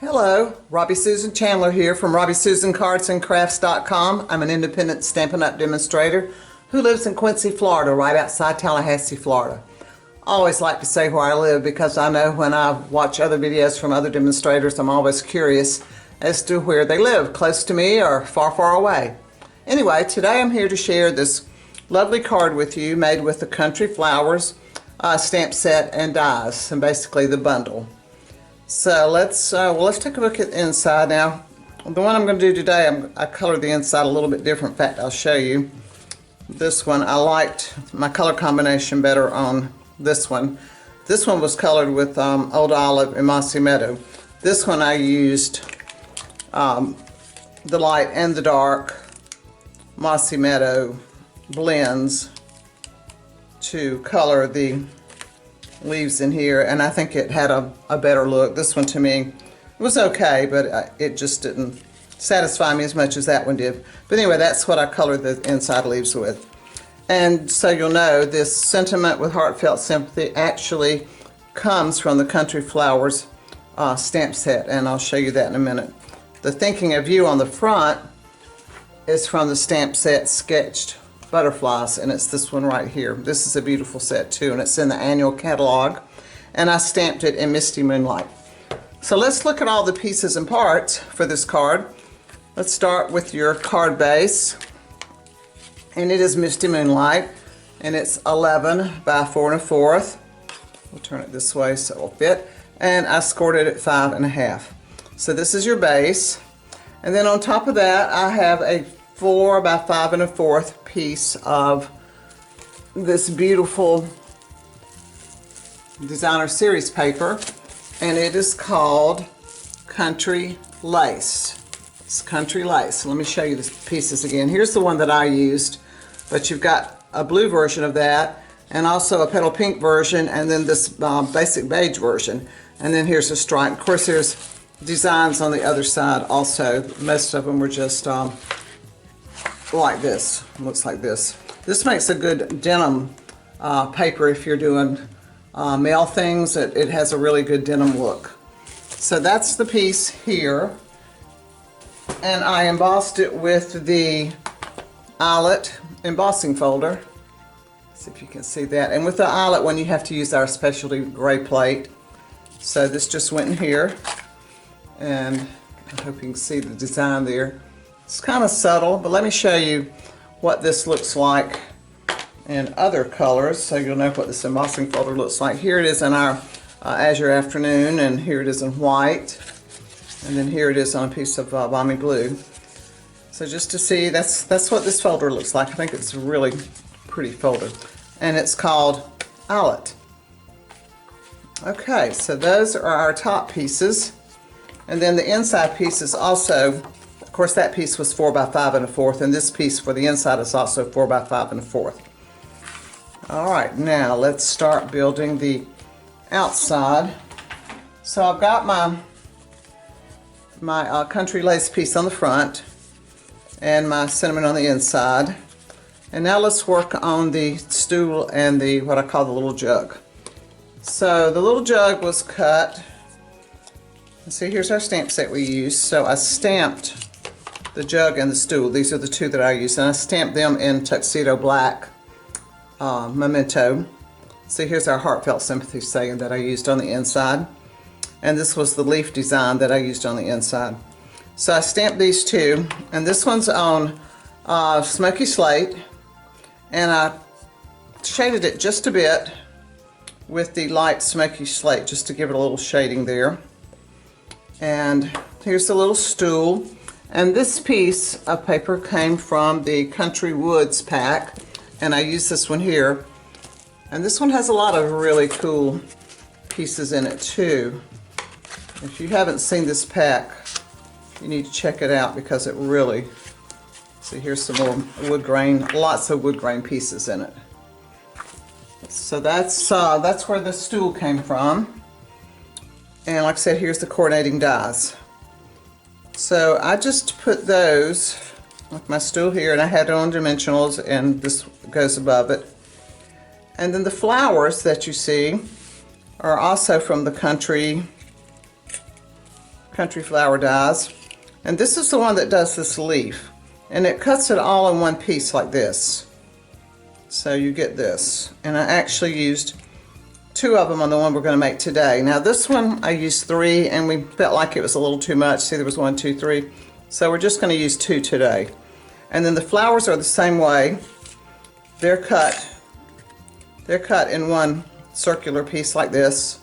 Hello, Robbie Susan Chandler here from RobbieSusanCardsandCrafts.com. I'm an independent Stampin' Up! Demonstrator who lives in Quincy, Florida, right outside Tallahassee, Florida. I always like to say where I live because I know when I watch other videos from other demonstrators, I'm always curious as to where they live, close to me or far, far away. Anyway, today I'm here to share this lovely card with you made with the Country Flowers stamp set and dies, and basically the bundle. So let's take a look at the inside now. The one I'm going to do today, I colored the inside a little bit different. In fact, I'll show you. This one, I liked my color combination better on this one. This one was colored with Old Olive and Mossy Meadow. This one I used the light and the dark Mossy Meadow blends to color the leaves in here, and I think it had a better look. This one to me was okay, but it just didn't satisfy me as much as that one did. But anyway, that's what I colored the inside leaves with. And so you'll know this Sentiment with Heartfelt Sympathy actually comes from the Country Flowers stamp set, and I'll show you that in a minute. The Thinking of You on the front is from the stamp set Sketched Butterflies, and it's this one right here. This is a beautiful set too, and it's in the annual catalog, and I stamped it in Misty Moonlight. So let's look at all the pieces and parts for this card. Let's start with your card base, and it is Misty Moonlight, and it's 11 by 4 1/4. We'll turn it this way so it'll fit, and I scored it at 5 1/2. So this is your base, and then on top of that I have a 4 by 5 1/4 piece of this beautiful designer series paper, and it is called Country Lace. It's Country Lace. Let me show you the pieces again. Here's the one that I used, but you've got a blue version of that, and also a petal pink version, and then this basic beige version, and then here's a stripe. Of course, there's designs on the other side also. Most of them were just like this. Looks like this. This makes a good denim paper if you're doing mail things. It has a really good denim look. So that's the piece here, and I embossed it with the eyelet embossing folder. Let's see if you can see that. And with the eyelet one, you have to use our specialty gray plate. So this just went in here, and I hope you can see the design there. It's kind of subtle, but let me show you what this looks like in other colors so you'll know what this embossing folder looks like. Here it is in our Azure Afternoon, and here it is in white, and then here it is on a piece of Balmy Blue. So just to see, that's what this folder looks like. I think it's a really pretty folder, and it's called Eyelet. Okay, so those are our top pieces, and then the inside piece is also, of course, that piece was 4 by 5 1/4, and this piece for the inside is also 4 by 5 1/4. All right, now let's start building the outside. So I've got my Country Lace piece on the front and my Cinnamon on the inside. And now let's work on the stool and the what I call the little jug. So the little jug was cut. See, here's our stamp set we used. So I stamped the jug and the stool. These are the two that I used, and I stamped them in Tuxedo Black Memento. See, here's our Heartfelt Sympathy saying that I used on the inside, and this was the leaf design that I used on the inside. So I stamped these two, and this one's on Smoky Slate, and I shaded it just a bit with the light Smoky Slate just to give it a little shading there. And here's the little stool. And this piece of paper came from the Country Woods pack, and I used this one here. And this one has a lot of really cool pieces in it too. If you haven't seen this pack, you need to check it out because it really, see, here's some more wood grain, lots of wood grain pieces in it. So that's where the stool came from. And like I said, here's the coordinating dies. So I just put those, like my stool here, and I had it on dimensionals, and this goes above it. And then the flowers that you see are also from the Country country flower dies. And this is the one that does this leaf. And it cuts it all in one piece like this. So you get this. And I actually used 2 of them on the one we're going to make today. Now this one I used 3 and we felt like it was a little too much. See, there was 1, 2, 3. So we're just going to use 2 today. And then the flowers are the same way. They're cut in one circular piece like this.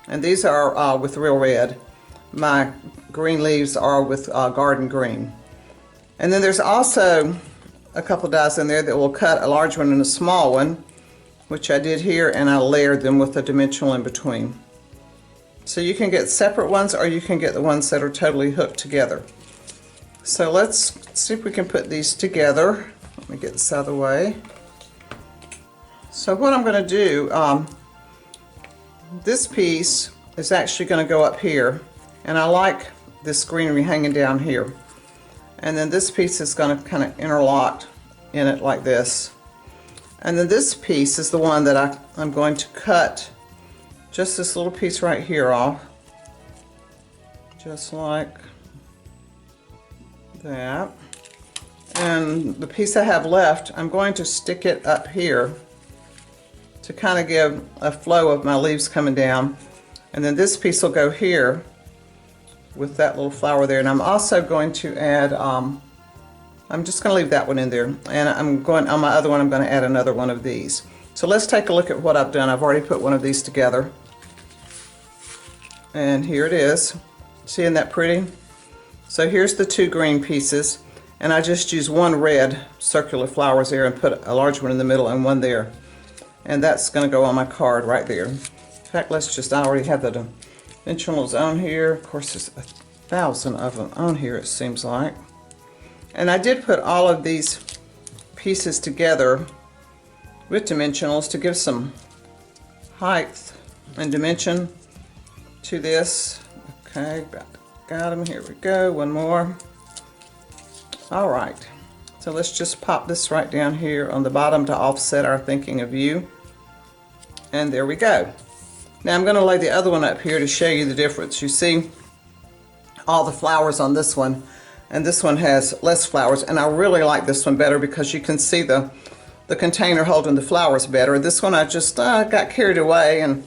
And these are with real red. My green leaves are with garden green. And then there's also a couple dies in there that will cut a large one and a small one, which I did here, and I layered them with a dimensional in between. So you can get separate ones or you can get the ones that are totally hooked together. So let's see if we can put these together. Let me get this out of the way. So what I'm going to do, this piece is actually going to go up here, and I like this greenery hanging down here. And then this piece is going to kind of interlock in it like this. And then this piece is the one that I'm going to cut just this little piece right here off. Just like that. And the piece I have left, I'm going to stick it up here to kind of give a flow of my leaves coming down. And then this piece will go here with that little flower there. And I'm also going to add, I'm just going to leave that one in there. And I'm going, on my other one, I'm going to add another one of these. So let's take a look at what I've done. I've already put one of these together. And here it is. See, isn't that pretty? So here's the 2 green pieces. And I just used 1 red circular flowers there and put a large one in the middle and 1 there. And that's going to go on my card right there. In fact, let's just, I already have the dimensionals on here. Of course, there's 1,000 of them on here, it seems like. And I did put all of these pieces together with dimensionals to give some height and dimension to this. Okay, got them. Here we go. 1 more. All right. So let's just pop this right down here on the bottom to offset our thinking of view. And there we go. Now I'm going to lay the other one up here to show you the difference. You see all the flowers on this one, and this one has less flowers. And I really like this one better because you can see the container holding the flowers better. This one I just got carried away and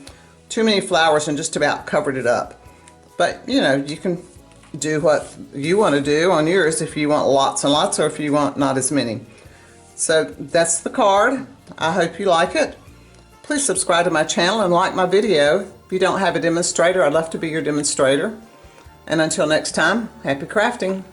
too many flowers and just about covered it up. But you know, you can do what you want to do on yours if you want lots and lots or if you want not as many. So that's the card. I hope you like it. Please subscribe to my channel and like my video. If you don't have a demonstrator, I'd love to be your demonstrator. And until next time, happy crafting.